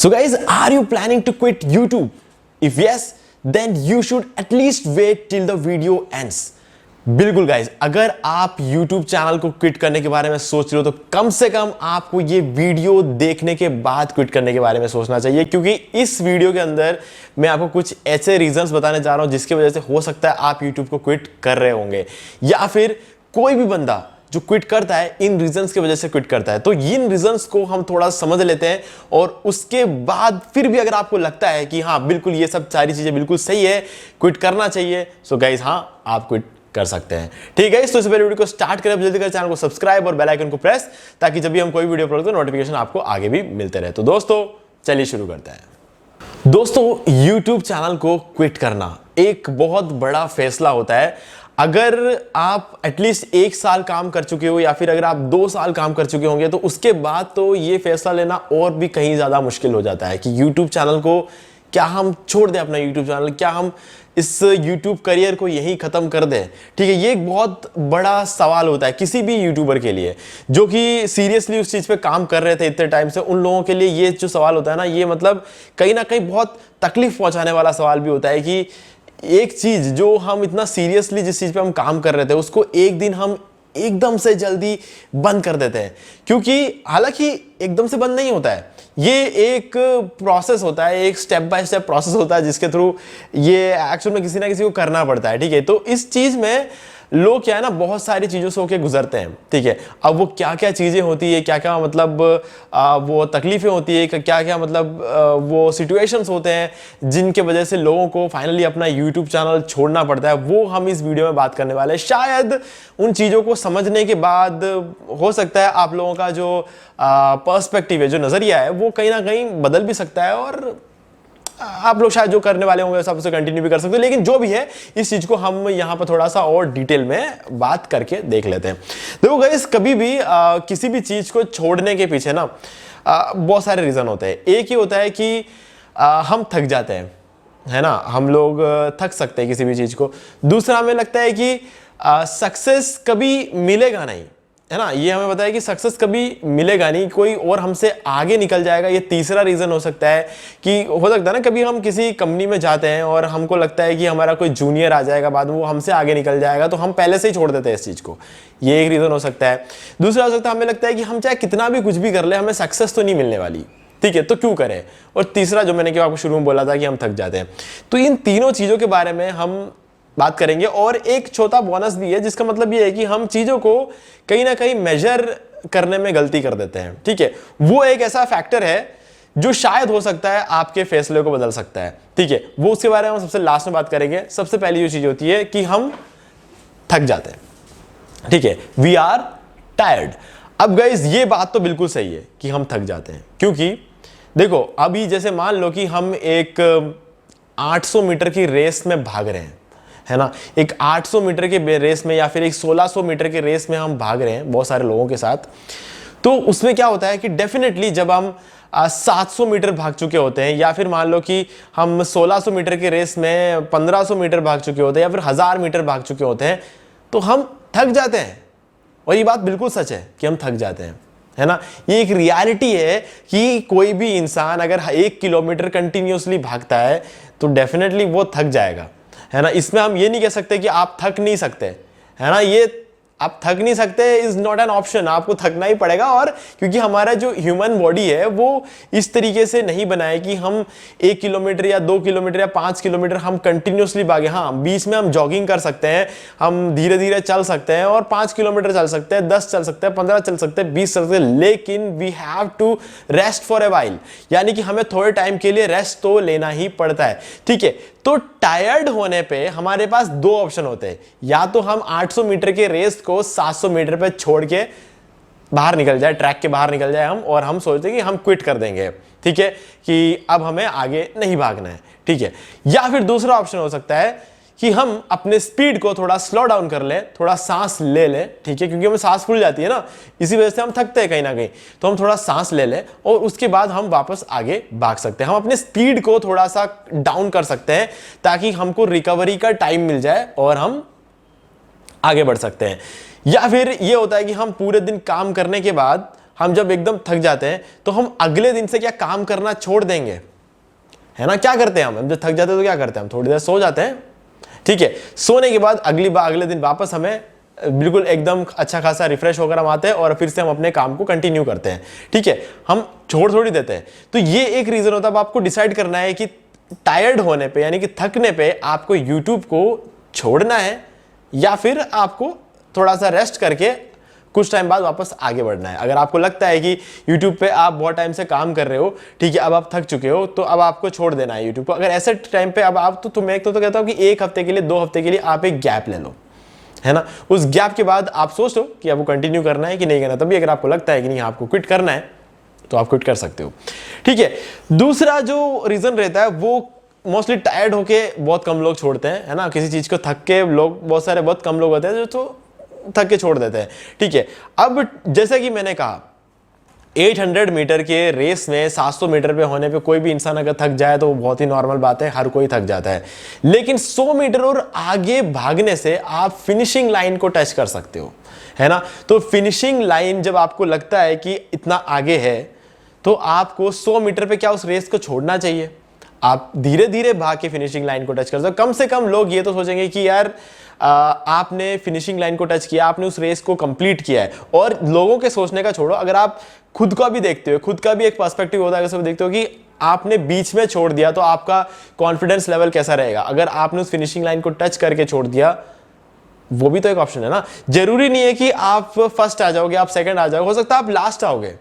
So guys, are you planning to quit YouTube? If yes, then you should at least wait till the video ends. बिल्कुल guys, अगर आप YouTube channel को quit करने के बारे में सोच रहे हो तो कम से कम आपको ये वीडियो देखने के बाद क्विट करने के बारे में सोचना चाहिए, क्योंकि इस वीडियो के अंदर मैं आपको कुछ ऐसे रीजंस बताने जा रहा हूं जिसकी वजह से हो सकता है आप YouTube को क्विट कर रहे होंगे, या फिर कोई भी बंदा जो क्विट करता है इन रीजंस की वजह से क्विट करता है। तो इन रीजंस को हम थोड़ा समझ लेते हैं और उसके बाद फिर भी अगर आपको लगता है कि हाँ बिल्कुल ये सब सारी चीजें बिल्कुल सही है, क्विट करना चाहिए, सो गाइस हाँ आप क्विट कर सकते हैं। ठीक है, तो इस वीडियो को स्टार्ट करें, जल्दी कर चैनल को सब्सक्राइब और बेल आइकन को प्रेस, ताकि जब भी हम कोई वीडियो अपलोड करें नोटिफिकेशन आपको आगे भी मिलते रहे। तो दोस्तों चलिए शुरू करते हैं। दोस्तों YouTube चैनल को क्विट करना एक बहुत बड़ा फैसला होता है। अगर आप एटलीस्ट 1 साल काम कर चुके हो या फिर अगर आप 2 साल काम कर चुके होंगे तो उसके बाद तो ये फैसला लेना और भी कहीं ज्यादा मुश्किल हो जाता है कि YouTube चैनल को क्या हम छोड़ दें, अपना YouTube चैनल क्या हम इस YouTube करियर को यही खत्म कर दें। ठीक है, ये एक बहुत बड़ा सवाल होता है किसी भी यूट्यूबर के लिए जो कि सीरियसली उस चीज पे काम कर रहे थे इतने टाइम से। उन लोगों के लिए ये जो सवाल होता है ना, ये मतलब कहीं ना कहीं बहुत तकलीफ पहुंचाने वाला सवाल भी होता है कि एक चीज जो हम इतना सीरियसली जिस चीज पे हम काम कर रहे थे उसको एक दिन हम एकदम से जल्दी बंद कर देते हैं। क्योंकि हालांकि एकदम से बंद नहीं होता है, ये एक प्रोसेस होता है, एक स्टेप बाय स्टेप प्रोसेस होता है जिसके थ्रू ये एक्चुअल में किसी ना किसी को करना पड़ता है। ठीक है, तो इस चीज में लोग क्या है ना बहुत सारी चीजों से होके गुजरते हैं। ठीक है, अब वो क्या क्या चीजें होती है, क्या क्या मतलब वो तकलीफें होती है, क्या क्या मतलब वो सिचुएशंस होते हैं जिनके वजह से लोगों को फाइनली अपना YouTube चैनल छोड़ना पड़ता है, वो हम इस वीडियो में बात करने वाले हैं। शायद उन चीजों को समझने के बाद हो सकता है आप लोगों का जो पर्सपेक्टिव है, जो नजरिया है, वो कहीं ना कहीं बदल भी सकता है और आप लोग शायद जो करने वाले होंगे सब उसे कंटिन्यू भी कर सकते हैं। लेकिन जो भी है इस चीज को हम यहां पर थोड़ा सा और डिटेल में बात करके देख लेते हैं। देखो गाइस, कभी भी किसी भी चीज को छोड़ने के पीछे ना बहुत सारे रीजन होते हैं। एक ही होता है कि हम थक जाते हैं, है ना, हम लोग थक सकते हैं किसी भी चीज को। दूसरा हमें लगता है कि सक्सेस कभी मिलेगा नहीं, है ना, ये हमें पता है कि सक्सेस कभी मिलेगा नहीं, कोई और हमसे आगे निकल जाएगा। ये तीसरा रीजन हो सकता है कि हो सकता है ना कभी हम किसी कंपनी में जाते हैं और हमको लगता है कि हमारा कोई जूनियर आ जाएगा बाद में, वो हमसे आगे निकल जाएगा, तो हम पहले से ही छोड़ देते हैं इस चीज को। ये एक रीजन हो सकता है। दूसरा हो सकता है हमें लगता है कि हम चाहे कितना भी कुछ भी कर ले हमें सक्सेस तो नहीं मिलने वाली, ठीक है, तो क्यों करें। और तीसरा जो मैंने आपको शुरू में बोला था कि हम थक जाते हैं। तो इन तीनों चीजों के बारे में हम बात करेंगे और एक छोटा बोनस भी है जिसका मतलब ये है कि हम चीजों को कहीं ना कहीं मेजर करने में गलती कर देते हैं। ठीक है, वो एक ऐसा फैक्टर है जो शायद हो सकता है आपके फैसले को बदल सकता है। ठीक है, वो उसके बारे में हम सबसे लास्ट में बात करेंगे। सबसे पहली जो चीज होती है कि हम थक जाते हैं। ठीक है, वी आर टायर्ड। अब गाइस ये बात तो बिल्कुल सही है कि हम थक जाते हैं, क्योंकि देखो अभी जैसे मान लो कि हम एक 800 मीटर की रेस में भाग रहे हैं, है ना, एक 800 मीटर के रेस में या फिर एक 1600 मीटर के रेस में हम भाग रहे हैं बहुत सारे लोगों के साथ। तो उसमें क्या होता है कि डेफिनेटली जब हम 700 मीटर भाग चुके होते हैं, या फिर मान लो कि हम 1600 मीटर के रेस में 1500 मीटर भाग चुके होते हैं, या फिर 1000 मीटर भाग चुके होते हैं, तो हम थक जाते हैं। और ये बात बिल्कुल सच है कि हम थक जाते हैं, है ना। ये एक रियलिटी है कि कोई भी इंसान अगर 1 किलोमीटर कंटिन्यूसली भागता है तो डेफिनेटली वो थक जाएगा, है ना। इसमें हम ये नहीं कह सकते कि आप थक नहीं सकते, है ना, ये आप थक नहीं सकते इज नॉट एन ऑप्शन, आपको थकना ही पड़ेगा। और क्योंकि हमारा जो ह्यूमन बॉडी है वो इस तरीके से नहीं बना है कि हम 1 किलोमीटर या 2 किलोमीटर या 5 किलोमीटर हम कंटिन्यूसली भागे। हाँ, बीच में हम जॉगिंग कर सकते हैं, हम धीरे धीरे चल सकते हैं और 5 किलोमीटर चल सकते हैं, 10 चल सकते हैं, 15 चल सकते हैं, 20 चल सकते हैं, लेकिन we have to rest for a while, यानी कि हमें थोड़े टाइम के लिए रेस्ट तो लेना ही पड़ता है। ठीक है, तो टायर्ड होने पे हमारे पास 2 ऑप्शन होते हैं, या तो हम 800 मीटर के रेस को 700 मीटर पे छोड़ के बाहर निकल जाए, ट्रैक के बाहर निकल जाए हम, और हम सोचते हैं कि हम क्विट कर देंगे, ठीक है, कि अब हमें आगे नहीं भागना है। ठीक है, या फिर दूसरा ऑप्शन हो सकता है कि हम अपने स्पीड को थोड़ा स्लो डाउन कर लें, थोड़ा सांस ले लें। ठीक है, क्योंकि हमें सांस फूल जाती है ना, इसी वजह से हम थकते हैं कहीं ना कहीं, तो हम थोड़ा सांस ले लें और उसके बाद हम वापस आगे भाग सकते हैं। हम अपने स्पीड को थोड़ा सा डाउन कर सकते हैं ताकि हमको रिकवरी का टाइम मिल जाए और हम आगे बढ़ सकते हैं। या फिर ये होता है कि हम पूरे दिन काम करने के बाद हम जब एकदम थक जाते हैं तो हम अगले दिन से क्या काम करना छोड़ देंगे, है ना? क्या करते हैं हम जब थक जाते हैं तो क्या करते हैं? हम थोड़ी देर सो जाते हैं, ठीक है। सोने के बाद अगले दिन वापस हमें बिल्कुल एकदम अच्छा खासा रिफ्रेश होकर हम आते हैं और फिर से हम अपने काम को कंटिन्यू करते हैं, ठीक है। हम छोड़ थोड़ी देते हैं। तो ये एक रीजन होता है। अब आपको डिसाइड करना है कि टायर्ड होने पे यानी कि थकने पे आपको यूट्यूब को छोड़ना है या फिर आपको थोड़ा सा रेस्ट करके कुछ टाइम बाद वापस आगे बढ़ना है। अगर आपको लगता है कि YouTube पे आप बहुत टाइम से काम कर रहे हो, ठीक है, अब आप थक चुके हो, तो अब आपको छोड़ देना है YouTube को। अगर ऐसे टाइम पे अब आप तो मैं तो कहता हूं कि 1 हफ्ते के लिए 2 हफ्ते के लिए आप एक गैप ले लो, है ना? उस गैप के बाद आप सोच लो कि आपको कंटिन्यू करना है कि नहीं करना। तभी अगर आपको लगता है कि नहीं आपको क्विट करना है तो आप क्विट कर सकते हो, ठीक है। दूसरा जो रीजन रहता है वो मोस्टली टायर्ड होके बहुत कम लोग छोड़ते हैं, है ना? किसी चीज को थक के लोग बहुत कम लोग होते हैं जो तो थक के छोड़ देते हैं, ठीक है। अब जैसे कि मैंने कहा 800 मीटर के रेस में 700 मीटर पे होने पे कोई भी इंसान अगर थक जाए तो वो बहुत ही नॉर्मल बात है, हर कोई थक जाता है। लेकिन 100 मीटर और आगे भागने से आप फिनिशिंग लाइन को टच कर सकते हो, है ना? तो फिनिशिंग लाइन जब आपको लगता है कि इतना आगे है तो आपको 100 मीटर पे क्या उस रेस को छोड़ना चाहिए। आप धीरे धीरे भाग के फिनिशिंग लाइन को टच कर सकते हो। कम से कम लोग ये तो सोचेंगे कि यार आपने फिनिशिंग लाइन को टच किया, आपने उस रेस को कंप्लीट किया है। और लोगों के सोचने का छोड़ो, अगर आप खुद का भी देखते हो, खुद का भी एक पर्सपेक्टिव होता है, अगर देखते हो कि आपने बीच में छोड़ दिया तो आपका कॉन्फिडेंस लेवल कैसा रहेगा। अगर आपने उस फिनिशिंग लाइन को टच करके छोड़ दिया, वो भी तो एक ऑप्शन है ना। जरूरी नहीं है कि आप फर्स्ट आ जाओगे, आप सेकंड आ जाओगे, हो सकता है आप लास्ट आओगे,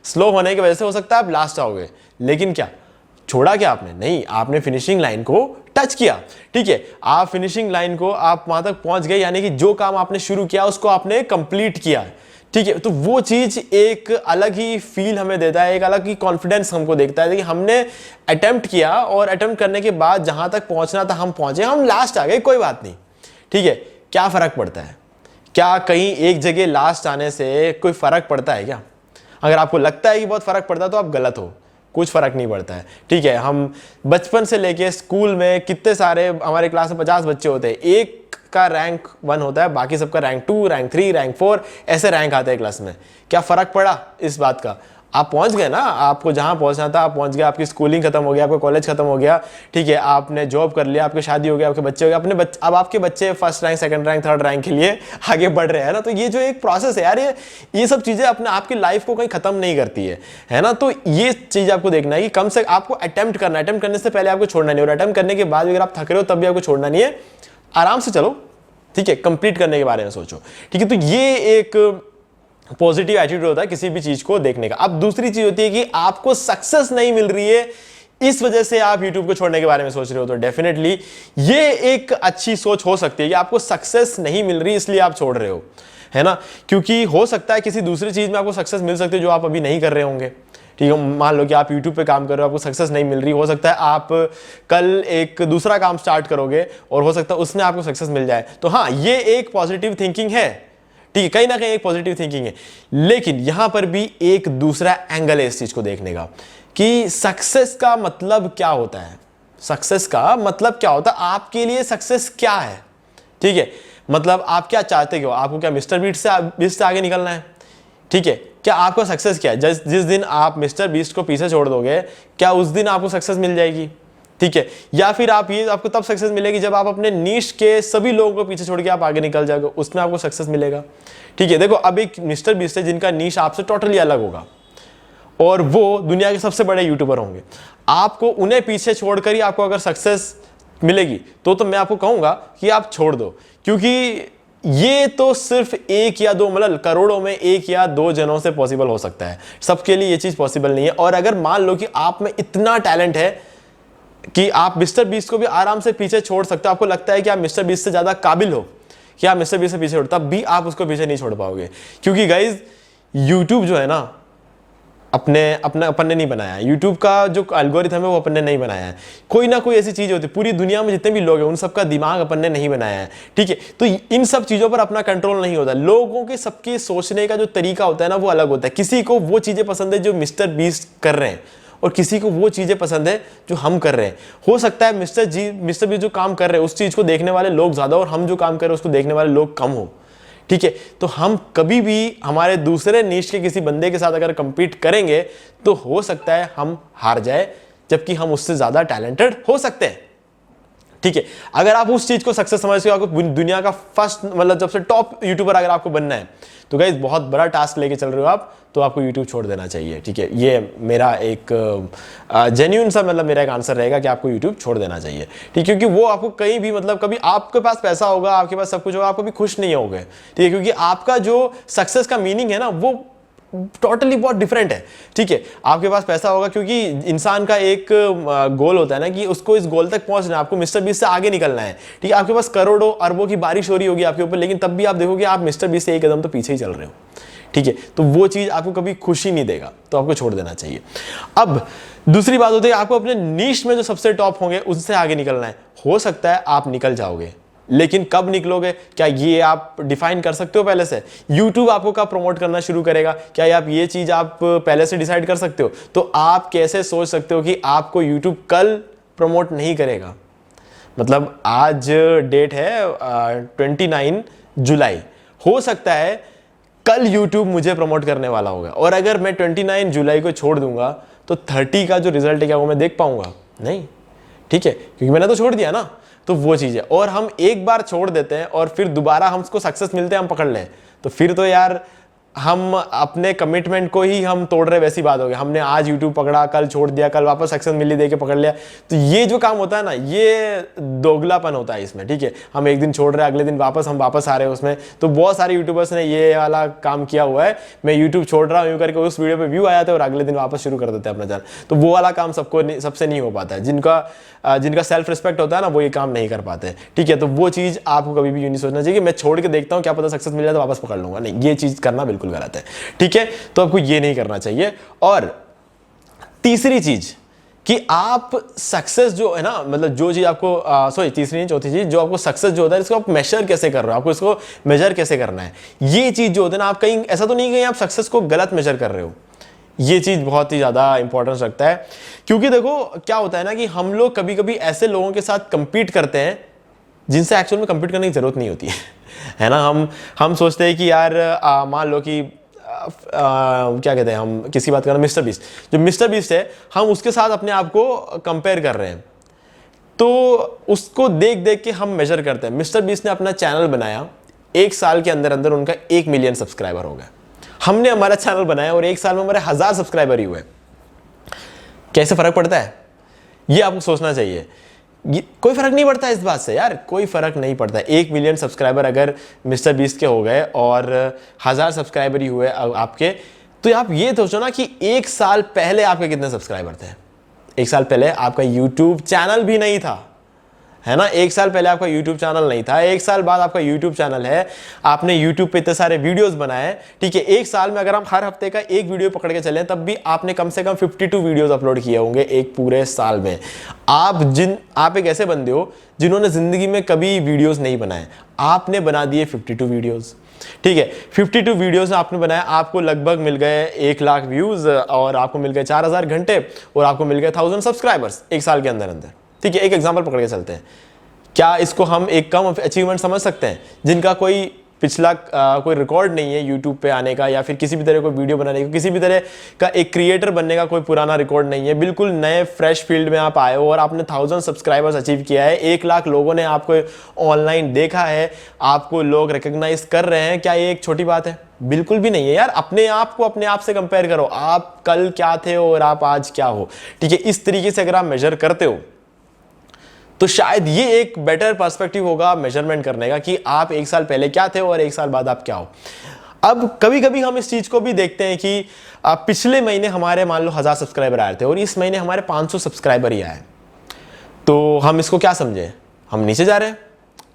स्लो होने की वजह से हो सकता है आप लास्ट आओगे। लेकिन क्या छोड़ा क्या आपने? नहीं, आपने फिनिशिंग लाइन को टच किया, ठीक है। आप फिनिशिंग लाइन को आप वहां तक पहुंच गए, यानी कि जो काम आपने शुरू किया उसको आपने कंप्लीट किया, ठीक है। तो वो चीज एक अलग ही फील हमें देता है, एक अलग ही कॉन्फिडेंस हमको देखता है कि हमने अटेम्प्ट किया और अटेम्प्ट करने के बाद जहां तक पहुंचना था हम पहुंचे, हम लास्ट आ गए, कोई बात नहीं, ठीक है। क्या फर्क पड़ता है? क्या कहीं एक जगह लास्ट आने से कोई फर्क पड़ता है क्या? अगर आपको लगता है कि बहुत फर्क पड़ता है तो आप गलत हो, कुछ फर्क नहीं पड़ता है, ठीक है। हम बचपन से लेके स्कूल में कितने सारे, हमारे क्लास में 50 बच्चे होते हैं, एक का रैंक 1 होता है, बाकी सबका रैंक 2, रैंक 3, रैंक 4 ऐसे रैंक आते हैं क्लास में। क्या फर्क पड़ा इस बात का? आप पहुंच गए ना, आपको जहां पहुंचना था आप पहुंच गए, आपकी स्कूलिंग खत्म हो गया, आपका कॉलेज खत्म हो गया, ठीक है, आपने जॉब कर लिया, आपकी शादी हो गया, आपके बच्चे हो गए, अब आपके बच्चे first rank, second rank, third rank के लिए आगे बढ़ रहे हैं ना। तो ये जो एक प्रोसेस है यार, ये सब चीजें अपने आपकी लाइफ को कहीं खत्म नहीं करती है ना। तो ये चीज आपको देखना है कि कम से आपको अटेम्प्ट करना है, अटेम्प्ट करने से पहले आपको छोड़ना नहीं, और अटेम्प्ट करने के बाद अगर आप थक रहे हो तब भी आपको छोड़ना नहीं है, आराम से चलो, ठीक है, कंप्लीट करने के बारे में सोचो, ठीक है। तो ये एक पॉजिटिव एटीट्यूड होता है किसी भी चीज को देखने का। अब दूसरी चीज होती है कि आपको सक्सेस नहीं मिल रही है, इस वजह से आप YouTube को छोड़ने के बारे में सोच रहे हो, तो डेफिनेटली ये एक अच्छी सोच हो सकती है कि आपको सक्सेस नहीं मिल रही इसलिए आप छोड़ रहे हो, है ना। क्योंकि हो सकता है किसी दूसरी चीज में आपको सक्सेस मिल सकती है जो आप अभी नहीं कर रहे होंगे, ठीक है। मान लो कि आप YouTube पे काम कर रहे हो, आपको सक्सेस नहीं मिल रही, हो सकता है आप कल एक दूसरा काम स्टार्ट करोगे और हो सकता है उसमें आपको सक्सेस मिल जाए। तो हाँ, ये एक पॉजिटिव थिंकिंग है, ठीक है, कहीं ना कहीं एक पॉजिटिव थिंकिंग है। लेकिन यहां पर भी एक दूसरा एंगल है इस चीज को देखने का कि सक्सेस का मतलब क्या होता है। सक्सेस का मतलब क्या होता है आपके लिए? सक्सेस क्या है, ठीक है। मतलब आप क्या चाहते हो? आपको क्या मिस्टर बीस्ट से आगे निकलना है, ठीक है। क्या आपका सक्सेस क्या है? जिस दिन आप मिस्टर बीस्ट को पीछे छोड़ दोगे, क्या उस दिन आपको सक्सेस मिल जाएगी, ठीक है। या फिर आपको तब सक्सेस मिलेगी जब आप अपने नीश के सभी लोगों को पीछे छोड़ के आप आगे निकल जाओगे, उसमें आपको सक्सेस मिलेगा, ठीक है। देखो, अब एक मिस्टर बीस्ट है जिनका नीश आपसे टोटली अलग होगा और वो दुनिया के सबसे बड़े यूट्यूबर होंगे। आपको उन्हें पीछे छोड़कर ही आपको अगर सक्सेस मिलेगी तो मैं आपको कहूंगा कि आप छोड़ दो, क्योंकि ये तो सिर्फ 1 या 2, मतलब करोड़ों में 1 या 2 जनों से पॉसिबल हो सकता है, सबके लिए ये चीज पॉसिबल नहीं है। और अगर मान लो कि आप में इतना टैलेंट है कि आप मिस्टर बीस्ट को भी आराम से पीछे छोड़ सकते हो, आपको लगता है कि आप मिस्टर बीस्ट से ज्यादा काबिल हो कि आप मिस्टर बीस्ट से पीछे छोड़, तब भी आप उसको पीछे नहीं छोड़ पाओगे। क्योंकि गाइज यूट्यूब जो है ना, अपन ने नहीं बनाया है। यूट्यूब का जो एल्गोरिथम है वो अपन ने नहीं बनाया है। कोई ना कोई ऐसी चीज होती है, पूरी दुनिया में जितने भी लोग हैं उन सबका दिमाग अपन ने नहीं बनाया है, ठीक है। तो इन सब चीजों पर अपना कंट्रोल नहीं होता। लोगों के सबके सोचने का जो तरीका होता है ना वो अलग होता है। किसी को वो चीजें पसंद है जो मिस्टर बीस्ट कर रहे हैं और किसी को वो चीजें पसंद है जो हम कर रहे हैं। हो सकता है मिस्टर बीस्ट जो काम कर रहे हैं उस चीज को देखने वाले लोग ज्यादा और हम जो काम कर रहे हैं उसको देखने वाले लोग कम हो, ठीक है। तो हम कभी भी हमारे दूसरे नीश के किसी बंदे के साथ अगर कंपीट करेंगे तो हो सकता है हम हार जाए, जबकि हम उससे ज्यादा टैलेंटेड हो सकते हैं। ठीक है, अगर आप उस चीज को सक्सेस समझते हो, आपको दुनिया का फर्स्ट मतलब जब से टॉप यूट्यूबर अगर आपको बनना है, तो गाइस बहुत बड़ा टास्क लेके चल रहे हो आप, तो आपको यूट्यूब छोड़ देना चाहिए। ठीक है, ये मेरा एक जेन्युइन सा मतलब मेरा एक आंसर रहेगा कि आपको यूट्यूब छोड़ देना चाहिए। ठीक, क्योंकि वो आपको कहीं भी मतलब कभी आपके पास पैसा होगा, आपके पास सब कुछ होगा, आप कभी खुश नहीं होगे। ठीक है, क्योंकि आपका जो सक्सेस का मीनिंग है ना वो टोटली बहुत डिफरेंट है। ठीक है, आपके पास पैसा होगा क्योंकि इंसान का एक गोल होता है ना कि उसको इस गोल तक पहुंचना है, आपको मिस्टर बीस्ट से आगे निकलना है। ठीक है, आपके पास करोड़ों अरबों की बारिश हो रही होगी आपके ऊपर, लेकिन तब भी आप देखोगे आप मिस्टर बीस्ट से एक कदम तो पीछे ही चल रहे हो। ठीक है, तो वो चीज आपको कभी खुशी नहीं देगा, तो आपको छोड़ देना चाहिए। अब दूसरी बात होती है, आपको अपने नीश में जो सबसे टॉप होंगे उनसे आगे निकलना है। हो सकता है आप निकल जाओगे, लेकिन कब निकलोगे क्या ये आप डिफाइन कर सकते हो पहले से? YouTube आपको कब प्रमोट करना शुरू करेगा, क्या आप ये चीज आप पहले से डिसाइड कर सकते हो? तो आप कैसे सोच सकते हो कि आपको YouTube कल प्रमोट नहीं करेगा? मतलब आज डेट है 29 जुलाई, हो सकता है कल YouTube मुझे प्रमोट करने वाला होगा, और अगर मैं 29 जुलाई को छोड़ दूंगा तो 30 का जो रिजल्ट है क्या वो मैं देख पाऊंगा? नहीं। ठीक है, क्योंकि मैंने तो छोड़ दिया ना। तो वो चीज है, और हम एक बार छोड़ देते हैं और फिर दोबारा हमको सक्सेस मिलते हैं, हम पकड़ लें, तो फिर तो यार हम अपने कमिटमेंट को ही हम तोड़ रहे, वैसी बात हो गई। हमने आज YouTube पकड़ा, कल छोड़ दिया, कल वापस सक्सेस मिली दे के पकड़ लिया, तो ये जो काम होता है ना, ये दोगलापन होता है इसमें। ठीक है, हम एक दिन छोड़ रहे हैं, अगले दिन हम वापस आ रहे हैं उसमें। तो बहुत सारे यूट्यूबर्स ने ये वाला काम किया हुआ है, मैं YouTube छोड़ रहा हूँ यूं करके, उस वीडियो पे व्यू आया था और अगले दिन वापस शुरू कर देते हैं अपना चैनल। तो वो वाला काम सबसे नहीं हो पाता है। जिनका सेल्फ रिस्पेक्ट होता है ना, वो ये काम नहीं कर पाते। ठीक है, तो वो चीज आपको कभी भी यूं नहीं सोचना चाहिए कि मैं छोड़ के देखता हूँ, क्या पता सक्सेस मिल जाए तो वापस पकड़ लूंगा। नहीं, ये चीज करना बिल्कुल गलत है। ठीक है, तो आपको ये नहीं करना चाहिए। और तीसरी चीज कि आप सक्सेस जो है ना, मतलब जो चीज आपको तीसरी नहीं, चौथी चीज, जो आपको सक्सेस जो होता है, इसको आप मेजर कैसे कर रहे हो, आपको इसको मेजर कैसे करना है, ये चीज जो होता है ना, आप कहीं ऐसा तो नहीं कहीं आप सक्सेस को गलत मेजर कर रहे हो। ये चीज बहुत ही ज्यादा इंपॉर्टेंस रखता है, क्योंकि देखो क्या होता है ना कि हम लोग कभी कभी ऐसे लोगों के साथ कंपीट करते हैं जिनसे एक्चुअल में कंपीट करने की जरूरत नहीं होती है ना। हम सोचते हैं कि यार मान लो कि क्या कहते हैं, हम किसी बात कर रहे हैं, मिस्टर बीस्ट, जो मिस्टर बीस्ट है, हम उसके साथ अपने आप को कंपेयर कर रहे हैं, तो उसको देख देख के हम मेजर करते हैं। मिस्टर बीस्ट ने अपना चैनल बनाया, एक साल के अंदर अंदर उनका 1 मिलियन सब्सक्राइबर हो गए। हमने हमारा चैनल बनाया और एक साल में हमारे 1000 सब्सक्राइबर ही हुए। कैसे फर्क पड़ता है, ये आपको सोचना चाहिए। कोई फर्क नहीं पड़ता इस बात से यार, कोई फर्क नहीं पड़ता। 1 मिलियन सब्सक्राइबर अगर मिस्टर बीस्ट के हो गए और 1000 सब्सक्राइबर ही हुए आपके, तो आप ये सोचो ना कि एक साल पहले आपके कितने सब्सक्राइबर थे। एक साल पहले आपका यूट्यूब चैनल भी नहीं था, है ना। एक साल पहले आपका YouTube चैनल नहीं था, एक साल बाद आपका YouTube चैनल है, आपने YouTube पे इतने सारे वीडियोस बनाए। ठीक है, एक साल में अगर हम हर हफ्ते का एक वीडियो पकड़ के चलें, तब भी आपने कम से कम 52 वीडियोस अपलोड किए होंगे एक पूरे साल में। आप एक ऐसे बंदे हो जिन्होंने जिंदगी में कभी वीडियोस नहीं बनाए, आपने बना दिए 52 वीडियोस। ठीक है, 52 वीडियोस आपने बनाया, आपको लगभग मिल गए 1 लाख व्यूज, और आपको मिल गए 4000 घंटे, और आपको मिल गए 1000 सब्सक्राइबर्स एक साल के अंदर अंदर। ठीक है, एक एग्जांपल पकड़ के चलते हैं। क्या इसको हम एक कम अचीवमेंट समझ सकते हैं, जिनका कोई पिछला कोई रिकॉर्ड नहीं है यूट्यूब पे आने का, या फिर किसी भी तरह कोई वीडियो बनाने का, किसी भी तरह का एक क्रिएटर बनने का कोई पुराना रिकॉर्ड नहीं है, बिल्कुल नए फ्रेश फील्ड में आप आए हो और आपने 1000 सब्सक्राइबर्स अचीव किया है, 1 लाख लोगों ने आपको ऑनलाइन देखा है, आपको लोग रिकॉग्नाइज कर रहे हैं। क्या ये एक छोटी बात है? बिल्कुल भी नहीं है यार। अपने आप को अपने आप से कंपेयर करो, आप कल क्या थे और आप आज क्या हो। ठीक है, इस तरीके से अगर आप मेजर करते हो तो शायद ये एक बेटर पर्सपेक्टिव होगा मेजरमेंट करने का कि आप एक साल पहले क्या थे और एक साल बाद आप क्या हो। अब कभी कभी हम इस चीज को भी देखते हैं कि पिछले महीने हमारे मान लो 1000 सब्सक्राइबर आए थे और इस महीने हमारे 500 सब्सक्राइबर ही आए, तो हम इसको क्या समझे, हम नीचे जा रहे हैं?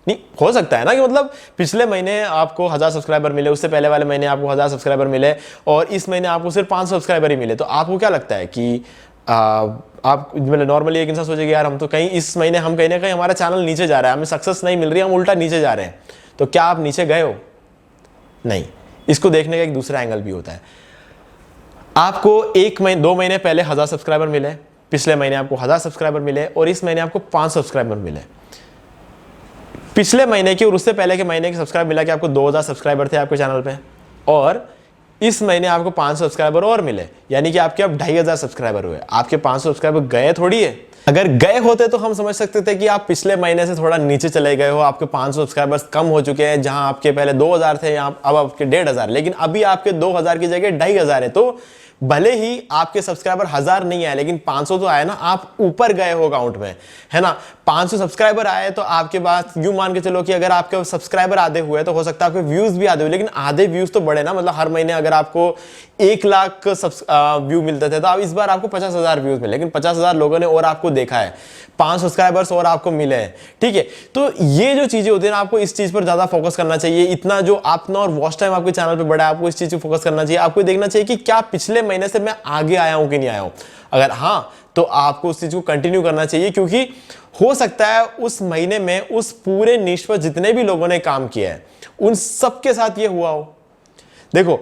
नहीं, हो सकता है ना कि मतलब पिछले महीने आपको 1000 सब्सक्राइबर मिले, उससे पहले वाले महीने आपको 1000 सब्सक्राइबर मिले, और इस महीने आपको सिर्फ 500 सब्सक्राइबर ही मिले। तो आपको क्या लगता है कि आप मतलब नॉर्मली एक इंसान सोचेगा यार हम तो कहीं इस महीने हम कहीं ना कहीं हमारा चैनल नीचे जा रहा है, हमें सक्सेस नहीं मिल रही, हम उल्टा नीचे जा रहे हैं। तो क्या आप नीचे गए हो? नहीं। इसको देखने का एक दूसरा एंगल भी होता है। आपको 2 महीने पहले 1000 सब्सक्राइबर मिले, पिछले महीने आपको 1000 सब्सक्राइबर मिले, और इस महीने आपको 500 सब्सक्राइबर मिले। पिछले महीने की और उससे पहले के महीने के सब्सक्राइब मिला के आपको 2000 सब्सक्राइबर थे आपके चैनल पे, और इस महीने आपको 500 सब्सक्राइबर और मिले, यानी कि आपके अब 2500 सब्सक्राइबर हुए। आपके 500 सब्सक्राइबर गए थोड़ी है। अगर गए होते तो हम समझ सकते थे कि आप पिछले महीने से थोड़ा नीचे चले गए हो, आपके 500 सब्सक्राइबर्स कम हो चुके हैं, जहां आपके पहले 2000 थे अब आपके 1500, लेकिन अभी आपके 2000 की जगह 2500 है। तो भले ही आपके सब्सक्राइबर 1000 नहीं आए, लेकिन 500 तो आए ना, आप ऊपर गए हो अकाउंट में, है ना। 500 सब्सक्राइबर आए तो आपके पास यूं मान के चलो कि अगर आपके सब्सक्राइबर आधे हुए तो हो सकता है आपके व्यूज भी आधे हुए, लेकिन आधे व्यूज तो बढ़े ना। मतलब हर महीने अगर आपको 1 लाख व्यू मिलते थे तो अब इस बार आपको 50,000 व्यूज मिले, लेकिन 50,000 लोगों ने और आपको देखा है, 5 सब्सक्राइबर्स और आपको मिले हैं, ठीक है। तो ये जो चीजें होती है ना, आपको इस चीज पर ज्यादा फोकस करना चाहिए। इतना जो अपना और वॉच टाइम आपके चैनल पे बढ़ा है, आपको इस चीज पर फोकस करना चाहिए। आपको देखना चाहिए कि क्या पिछले महीने से मैं आगे आया हूं कि नहीं आया हूं। अगर हाँ, तो आपको उस चीज को कंटिन्यू करना चाहिए, क्योंकि हो सकता है उस महीने में उस पूरे निश पर जितने भी लोगों ने काम किया है उन सबके साथ ये हुआ हो। देखो,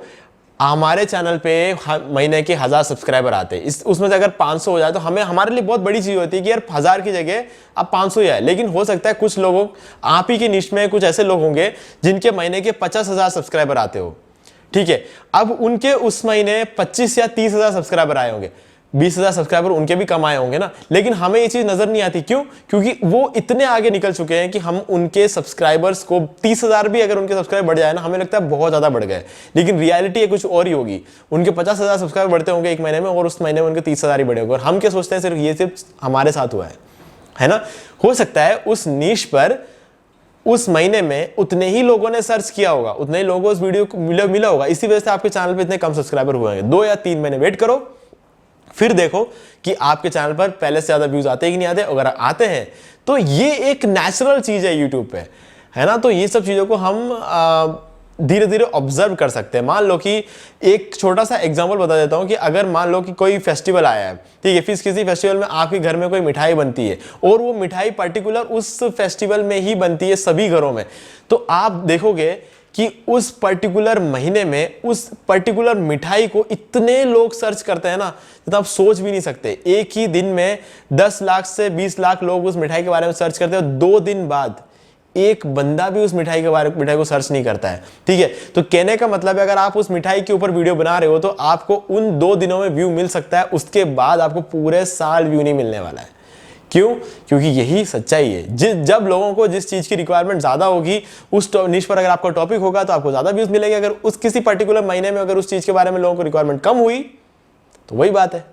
हमारे चैनल पे महीने के 1000 सब्सक्राइबर आते हैं, उसमें से अगर 500 हो जाए तो हमारे लिए बहुत बड़ी चीज होती है कि यार 1000 की जगह अब 500 ही आए। लेकिन हो सकता है कुछ लोगों, आप ही की निश में कुछ ऐसे लोग होंगे जिनके महीने के 50,000 सब्सक्राइबर आते हो, ठीक है। अब उनके उस महीने 25 या 30,000 सब्सक्राइबर आए होंगे, 20,000 सब्सक्राइबर उनके भी कम आए होंगे ना। लेकिन हमें ये चीज नजर नहीं आती, क्यों? क्योंकि वो इतने आगे निकल चुके हैं कि हम उनके सब्सक्राइबर्स को 30,000 भी अगर उनके सब्सक्राइबर बढ़ जाए ना, हमें लगता है बहुत ज्यादा बढ़ गए, लेकिन रियलिटी कुछ और ही होगी। उनके 50,000 सब्सक्राइबर बढ़ते होंगे एक महीने में, और उस महीने में उनके 30,000 ही बढ़े होंगे। और हम क्या सोचते हैं सिर्फ हमारे साथ हुआ है ना। हो सकता है उस नीश पर उस महीने में उतने ही लोगों ने सर्च किया होगा, उतने ही लोगों को उस वीडियो को मिला होगा, इसी वजह से आपके चैनल पे इतने कम सब्सक्राइबर हुए हैं। 2 या 3 महीने वेट करो, फिर देखो कि आपके चैनल पर पहले से ज्यादा व्यूज आते हैं कि नहीं आते। अगर आते हैं तो ये एक नेचुरल चीज है यूट्यूब पे, है ना। तो ये सब चीजों को हम धीरे धीरे ऑब्जर्व कर सकते हैं। मान लो कि एक छोटा सा एग्जांपल बता देता हूं कि अगर मान लो कि कोई फेस्टिवल आया है, ठीक है, फिर किसी फेस्टिवल में आपके घर में कोई मिठाई बनती है और वो मिठाई पर्टिकुलर उस फेस्टिवल में ही बनती है सभी घरों में, तो आप देखोगे कि उस पर्टिकुलर महीने में उस पर्टिकुलर मिठाई को इतने लोग सर्च करते हैं ना, तो आप सोच भी नहीं सकते। एक ही दिन में 10 लाख से 20 लाख लोग उस मिठाई के बारे में सर्च करते हैं, 2 दिन बाद एक बंदा भी उस मिठाई को सर्च नहीं करता है, ठीक है। तो कहने का मतलब है, अगर आप उस मिठाई के ऊपर वीडियो बना रहे हो तो आपको उन 2 दिनों में व्यू मिल सकता है, उसके बाद आपको पूरे साल व्यू नहीं मिलने वाला है। क्यों? क्योंकि यही सच्चाई है। जब लोगों को जिस चीज की रिक्वायरमेंट ज्यादा होगी, उस निश पर अगर आपका टॉपिक होगा तो आपको ज्यादा व्यूज मिलेंगे। अगर उस किसी पर्टिकुलर महीने में अगर उस चीज के बारे में लोगों को रिक्वायरमेंट कम हुई तो वही बात है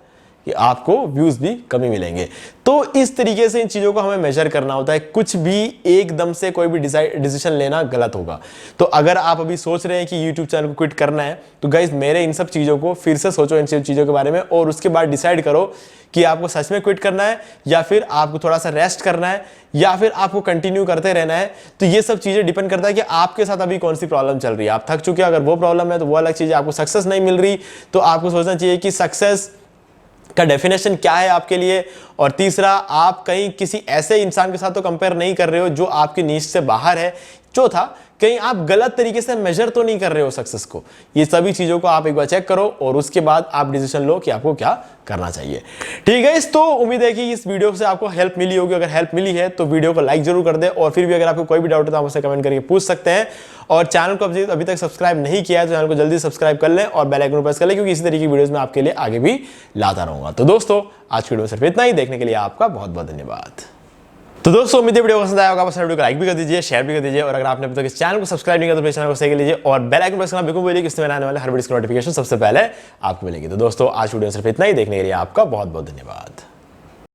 कि आपको व्यूज भी कमी मिलेंगे। तो इस तरीके से इन चीजों को हमें मेजर करना होता है। कुछ भी एकदम से कोई भी डिसीजन लेना गलत होगा। तो अगर आप अभी सोच रहे हैं कि यूट्यूब चैनल को क्विट करना है, तो गाइज मेरे इन सब चीजों को फिर से सोचो, इन सब चीजों के बारे में, और उसके बाद डिसाइड करो कि आपको सच में क्विट करना है या फिर आपको थोड़ा सा रेस्ट करना है या फिर आपको कंटिन्यू करते रहना है। तो ये सब चीजें डिपेंड करता है कि आपके साथ अभी कौन सी प्रॉब्लम चल रही है। आप थक चुके हैं, अगर वो प्रॉब्लम है तो वो अलग चीज है। आपको सक्सेस नहीं मिल रही तो आपको सोचना चाहिए कि सक्सेस का डेफिनेशन क्या है आपके लिए। और तीसरा, आप कहीं किसी ऐसे इंसान के साथ तो कंपेयर नहीं कर रहे हो जो आपकी नीश से बाहर है। चौथा, कहीं आप गलत तरीके से मेजर तो नहीं कर रहे हो सक्सेस को। ये सभी चीजों को आप एक बार चेक करो और उसके बाद आप डिसीजन लो कि आपको क्या करना चाहिए। ठीक है, तो उम्मीद है कि इस वीडियो से आपको हेल्प मिली होगी। अगर हेल्प मिली है तो वीडियो को लाइक जरूर कर दे, और फिर भी अगर आपको कोई भी डाउट है तो आप मुझसे कमेंट करके पूछ सकते हैं। और चैनल को अभी तक सब्सक्राइब नहीं किया है तो चैनल को जल्दी सब्सक्राइब कर लें और बेल आइकन प्रेस कर लें, क्योंकि इसी तरीके की वीडियोस में आपके लिए आगे भी लाता रहूंगा। तो दोस्तों, आज की वीडियो में सिर्फ इतना ही। देखने के लिए आपका बहुत बहुत धन्यवाद। तो दोस्तों, उम्मीद है वीडियो पसंद आया होगा। पसंद वीडियो को लाइक भी कर दीजिए, शेयर भी कर दीजिए, और अगर आपने अभी तक इस चैनल को सब्सक्राइब नहीं किया तो प्लीज चैनल को सब्सक्राइब कर लीजिए और बेल आइकन प्रेस करना बिल्कुल भूलिए कि इसमें आने वाले हर वीडियो की नोटिफिकेशन सबसे पहले आपको मिलेगी। तो दोस्तों, आज वीडियो में सिर्फ इतना ही। देखने के लिए आपका बहुत बहुत धन्यवाद।